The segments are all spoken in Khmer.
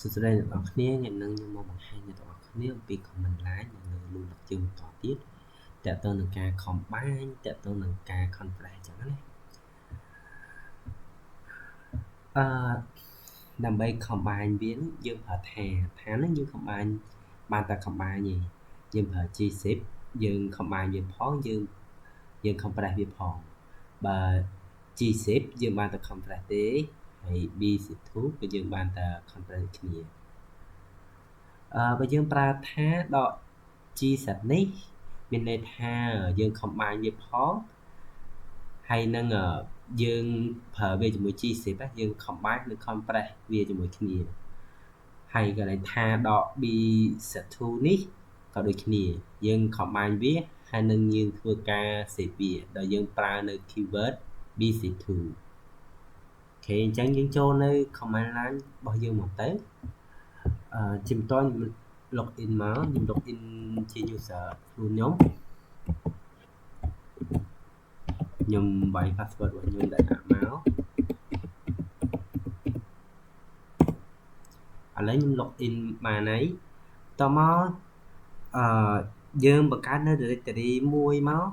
សួស្តីអ្នកនរគ្នាថ្ងៃនេះខ្ញុំមកបង្ហាញអ្នកនរគ្នាអំពី command line នៅលើលក្ខណៈបន្តទៀតតើតើនឹងការ combine តើតើនឹងការ compress អញ្ចឹងណាដើម្បី combine វាយើងប្រើថាហ្នឹងយើង combine បានតែ combine ទេយើងប្រើ gzip យើង combine វាផងយើង compress វាផងបើ gzip យើងបានតែ compress ទេហើយ bzip2 ក៏យើងបានតែ compress គ្នាបើយើងប្រើថាដក gz នេះមានន័យថាយើង combine វាផងហើយនឹងយើងប្រើវាជាមួយ gzip យើង combine និង compress វាជាមួយគ្នាហើយកន្លែងថាដក bz2 នេះក៏ដូចគ្នាយើង combine វាហើយនឹងយើងធ្វើការ save វាដោយយើងប្រើនៅ keyword bz2 អូខេអញ្ចឹងយើងចូលនៅ command line របស់យើងមកទៅជាបន្តខ្ញុំ login មកខ្ញុំ login ជា user ខ្លួនខ្ញុំបាយ password របស់ខ្ញុំដាក់មកឥឡូវខ្ញុំ login បានហើយតមកយើងបង្កើតនៅ directory មួយមក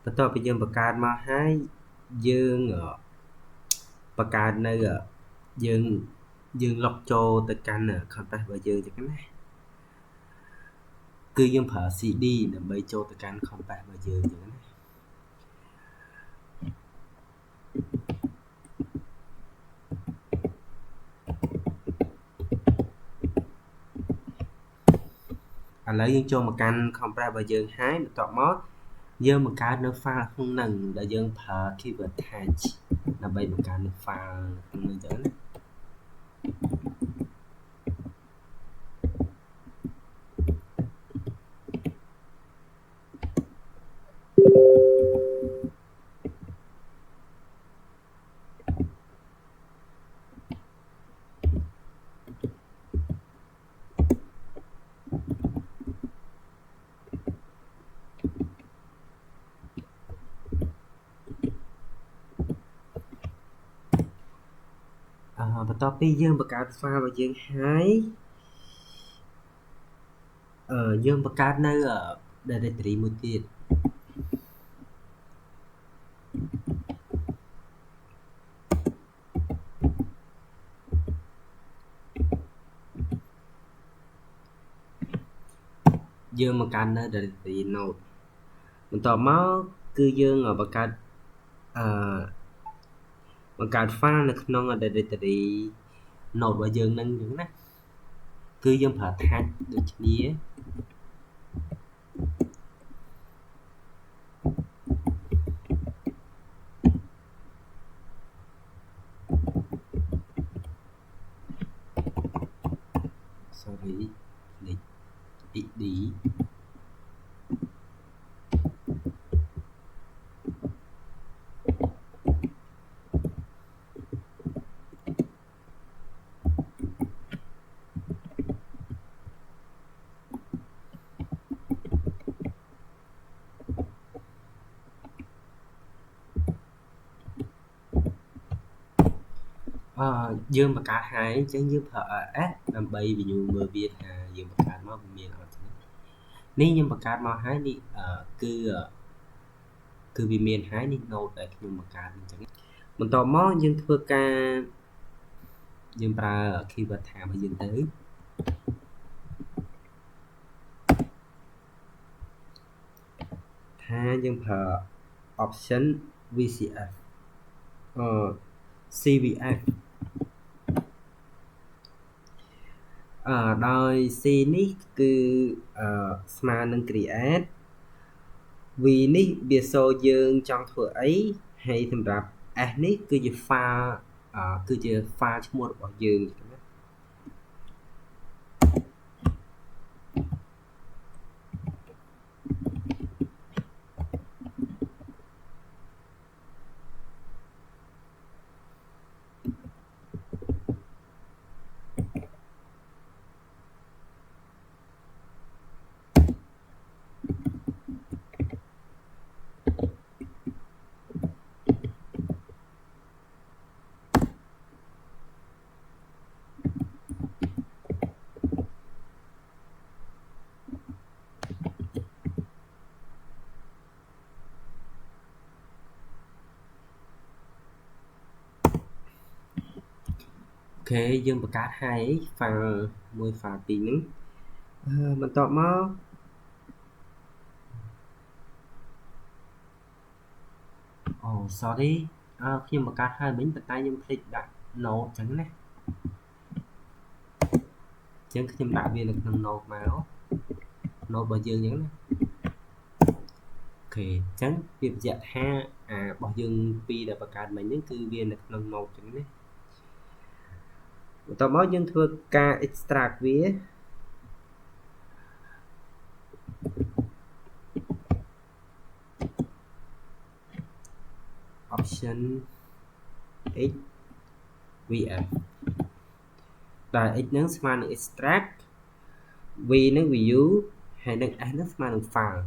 បន្ទាប់ពីយើងបង្កើតមកហើយយើងបង្កើតនៅយើង log ចូលទៅកាន់ contact របស់យើងចឹងណាគឺយើងប្រើ cd ដើម្បីចូលទៅកាន់ contact របស់យើងចឹងណាឥឡូវយើងចូលមកកាន់ compress របស់យើងហើយបន្ទាប់មកយើងបង្កើតនៅ file ក្នុងហ្នឹងដែលយើងប្រើ keyword attach ដើម្បីបង្កើតនៅ file ក្នុងហ្នឹងចឹងណាបន្ទាប់ពីយើងបង្កើត file របស់យើងហើយយើងបង្កើតនៅ directory មួយទៀតយើងបង្កើតនៅ directory node បន្ទាប់មកគឺយើងបង្កើត file នៅក្នុង directory node របស់យើងហ្នឹងចឹងណាគឺយើងប្រើ tag ដូចគ្នាលេខ idយើងបង្កើតហើយអញ្ចឹងយើងប្រើ ls ដើម្បី view មើលវាថាយើងបង្កើតមកវាមានអត់នេះខ្ញុំបង្កើតមកហើយនេះគឺវាមានហើយនេះ node ដែលខ្ញុំបង្កើតអញ្ចឹងបន្ទាប់មកយើងធ្វើការយើងប្រើ keyword tab របស់យើងទៅថាយើងប្រើ option vcf cvf ដោយ c នេះគឺស្មើនឹង create v នេះវាសូយើងចង់ធ្វើអីហើយសម្រាប់ s នេះគឺជា file គឺជា file ឈ្មោះរបស់យើងចឹងណា khế dương bạc cát hai phà môi phà tí nứng mình tọt mó sorry khi bạc cát hai mình bật tay nhưng click đặt nốt chẳng nè chẳng khi đã viên được thằng nốt máu nốt bao dương nhắn nè ok chẳng việc dạy ha bao dương pi đã bạc cát mình những cứ viên được thằng nốt chẳng nè tọt mó dương thưa ca extract vía option x vf tại x nâng smart nâng extract v nâng view hay nâng a nâng smart nâng file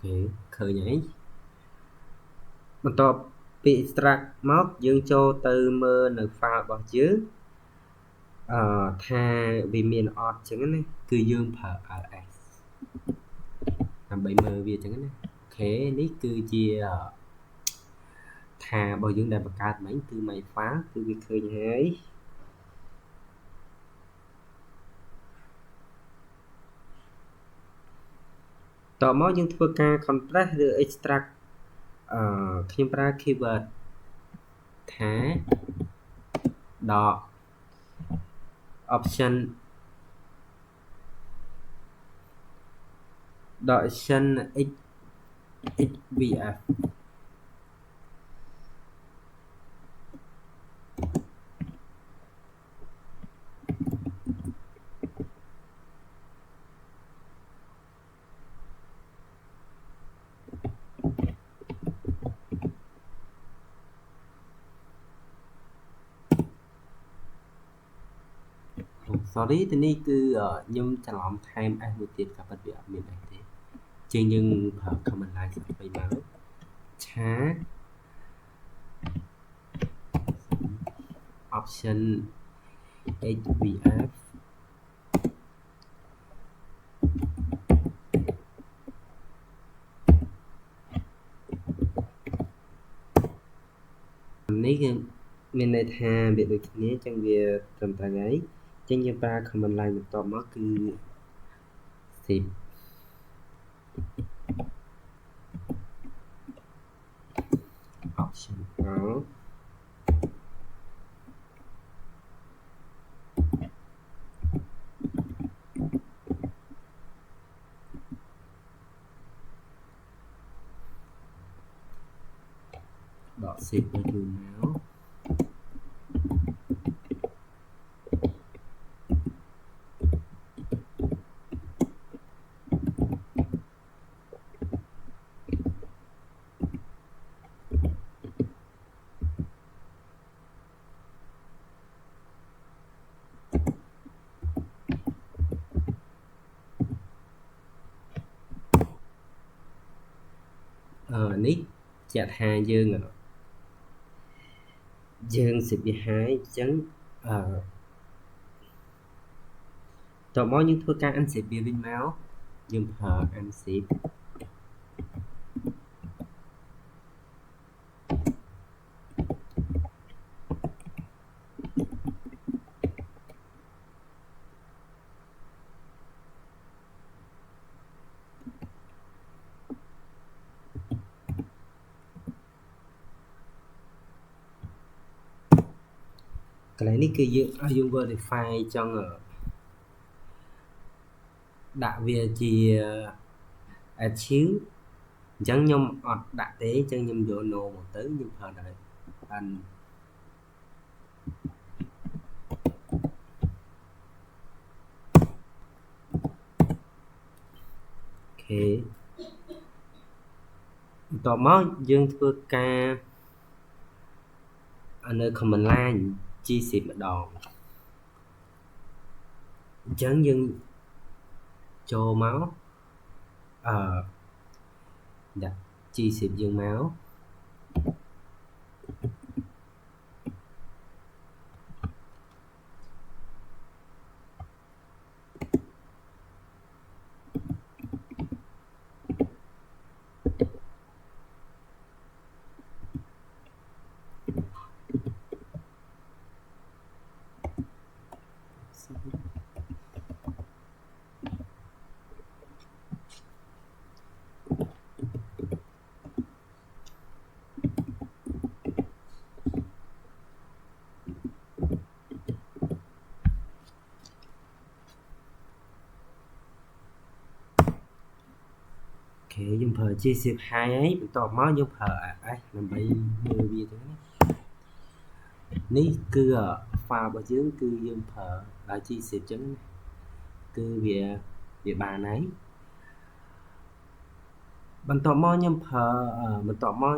ok khởi nhảyបន្ទាប់ពី extract មកយើងចូលទៅមើលនៅ file របស់យើងថាវាមានអត់ចឹងណាគឺយើងប្រើ ls ដើម្បីមើលវាចឹងណាអូខេនេះគឺជាថារបស់យើងដែលបង្កើតមិញគឺ my file គឺវាឃើញហើយតមកយើងធ្វើការ compress ឬ extract ខ្ញុំប្រើ keyword ថា dot option x xvf sorry ទីនេះគឺខ្ញុំច្រឡំថែម s មួយទៀតក៏ពិតវាអត់មានអីទេជាងយើងប្រើ command line ស្អីមកឆា option hvf នេះគឺមានន័យថាវាដូចគ្នាអញ្ចឹងវាត្រឹមត្រូវហើយអញ្ចឹងយើងប្រើ command line បន្ទាប់មកគឺ 10 option all ដក 10 ទៅយូរមកនេះជាក់ថាយើងសិបវាហើយអញ្ចឹងតមកយើងធ្វើការ unzip វាវិញមកយើងប្រើ unzip កន្លែងនេះគឺយើង verify ចង់ដាក់វាជា archive អញ្ចឹងខ្ញុំអត់ដាក់ទេអញ្ចឹងខ្ញុំយក no មកទៅខ្ញុំប្រើតែបានអូខេបន្ទាប់មកយើងធ្វើការនៅ command line g10 ម្ដងអញ្ចឹងយើងចូលមកដាក់ g10 យើងមក G12 ấyបន្ទាប់មកយើងប្រើ AS ដើម្បីមើលវាចឹងណានេះគឺ file របស់យើងគឺយើងប្រើដោយ G10 ចឹងណាគឺវាបានហើយបន្ទាប់មកខ្ញុំប្រើបន្ទាប់មក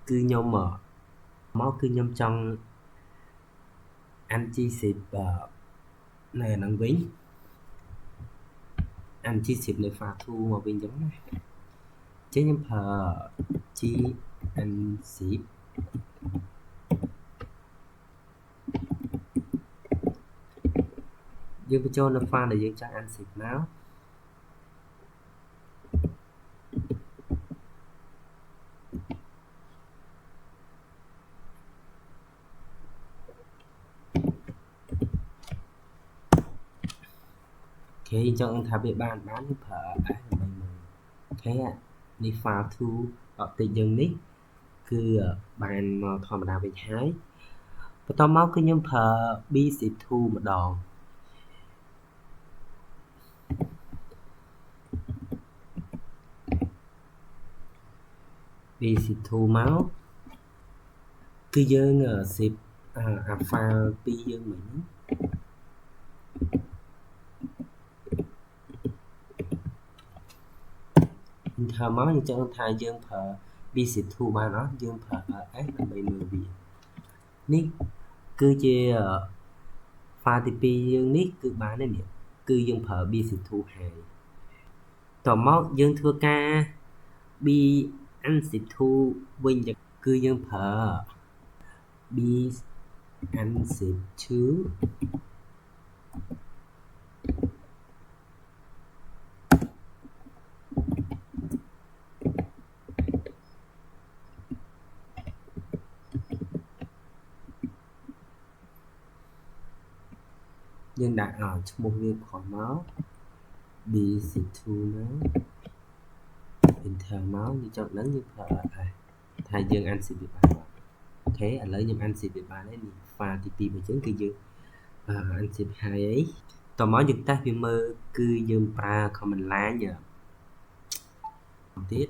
គឺខ្ញុំចង់អាន G10 នៅហ្នឹងវិញអាន G10 នៅ file 2មកវិញចឹងណាចឹងខ្ញុំប្រើ GN10 យើងបញ្ចូលនៅ file ដែលយើងចង់អាន 10 មកអូខេចង់ថាវាបានយើងប្រើ S ដើម្បីមើលអូខេនេះ file 2 update យើងនេះគឺបានមកធម្មតាវិញហើយបន្តមកគឺខ្ញុំប្រើ BC2 ម្ដងBC2 មកគឺយើង zip អា file 2យើងមិញថាមកយើងចង់ថាយើងប្រើ BC2 បានអត់យើងប្រើ S ដើម្បីមើលវានេះគឺជា file ទី2យើងនេះគឺបានទេនេះគឺយើងប្រើ BC2 ហើយតមកយើងធ្វើការ BNC2 វិញគឺយើងប្រើ BNC2 យើងដាក់ឈ្មោះវាខុសមក BC2 មក enter មកយើងចុចហ្នឹងយើងប្រើថាយើងអាន 10 វាបានអូខេឥឡូវខ្ញុំអាន 10 វាបានហើយនេះ file ទី2របស់យើងគឺយើងអាន 10 ហើយអីតមកយើងតេស្តវាមើលគឺយើងប្រើ command line ទៀត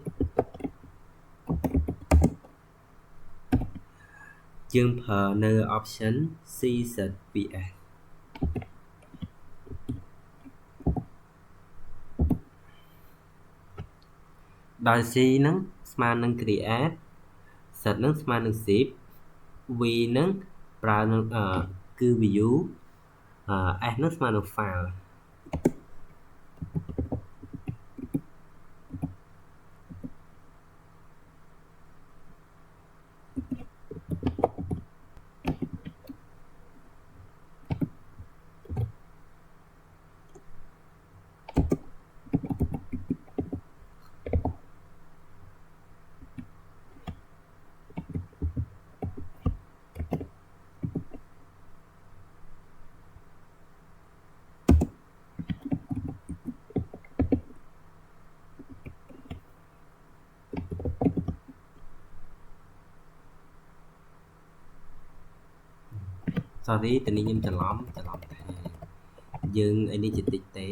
យើងប្រើនៅ option CZVS ដោយ C ហ្នឹងស្មើនឹង create Z ហ្នឹងស្មើនឹង zip V ហ្នឹងប្រើនឹងគឺ view S ហ្នឹងស្មើនឹង file sorry តនេះខ្ញុំច្រឡំថាយើងឯនេះជាតិចទេ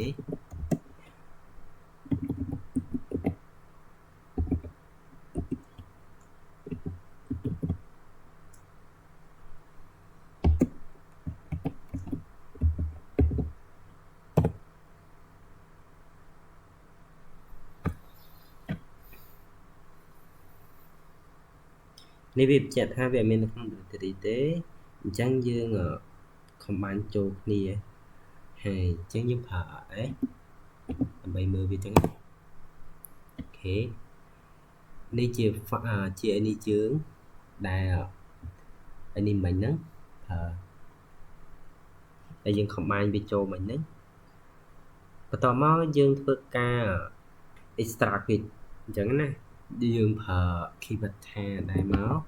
នេះវាបញ្ជាក់ថាវាមាននៅក្នុង directory ទេអញ្ចឹងយើង combine ចូលគ្នាហើយអញ្ចឹងយើងប្រើ S ដើម្បីមើលវាអញ្ចឹងអូខេនេះជាឯនេះជើងដែលឯនេះមិញហ្នឹងប្រើតែយើង combine វាចូលមិញហ្នឹងបន្តមកយើងធ្វើការ extract វាអញ្ចឹងណាយើងប្រើ keyword tag ដែរមក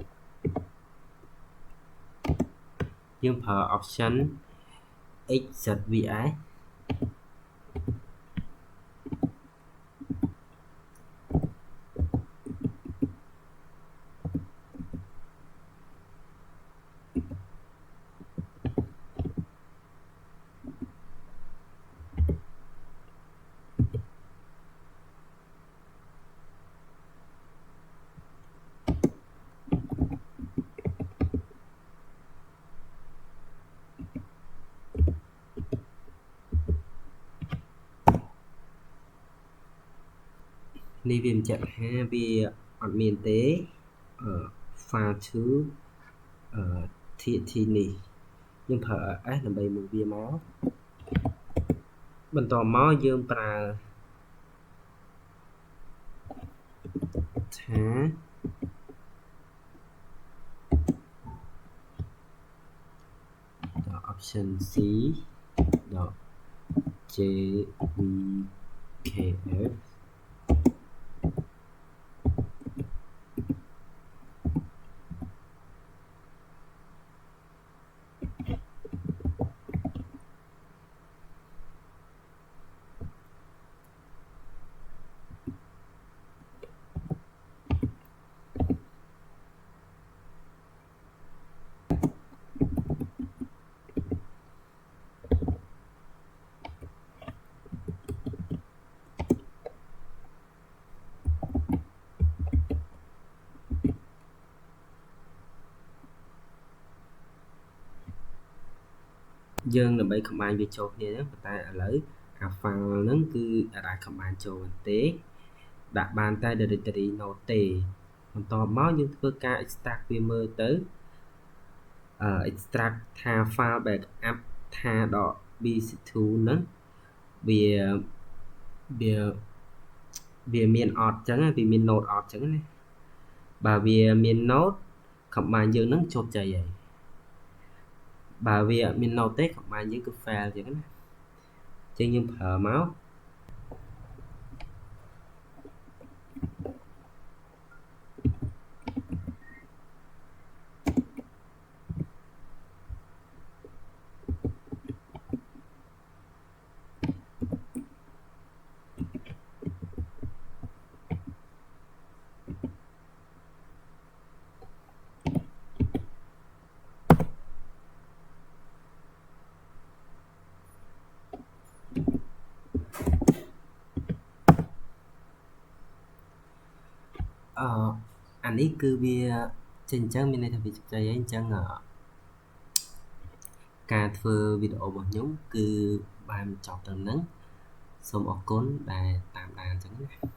យើងប្រើ option XZVS នេះវាបញ្ជាក់ថាវាអត់មានទេfile to ទីនេះយើងប្រើ s ដើម្បីមើលវាមកបន្តមកយើងប្រើថា option c jvkf យើងដើម្បី combine វាចូលគ្នាហ្នឹងប៉ុន្តែឥឡូវអា file ហ្នឹងគឺអាច combine ចូលទេដាក់បានតែ directory node ទេបន្តមកយើងធ្វើការ extract វាមើលទៅextract ថា file backup ថា .bc2 ហ្នឹងវាមានអត់ចឹងវាមាន node អត់ចឹងណាបើវាមាន node combine យើងហ្នឹងជោគជ័យហើយបើវាអត់មាន node ទេ combine យើងគឺ fail ចឹងណាចឹងយើងប្រើមកអានេះគឺវាចេញអញ្ចឹងមានន័យថាវាជោគជ័យហើយអញ្ចឹងការធ្វើវីដេអូរបស់ខ្ញុំគឺបានចប់ត្រឹមហ្នឹងសូមអរគុណដែលតាមដានអញ្ចឹងណា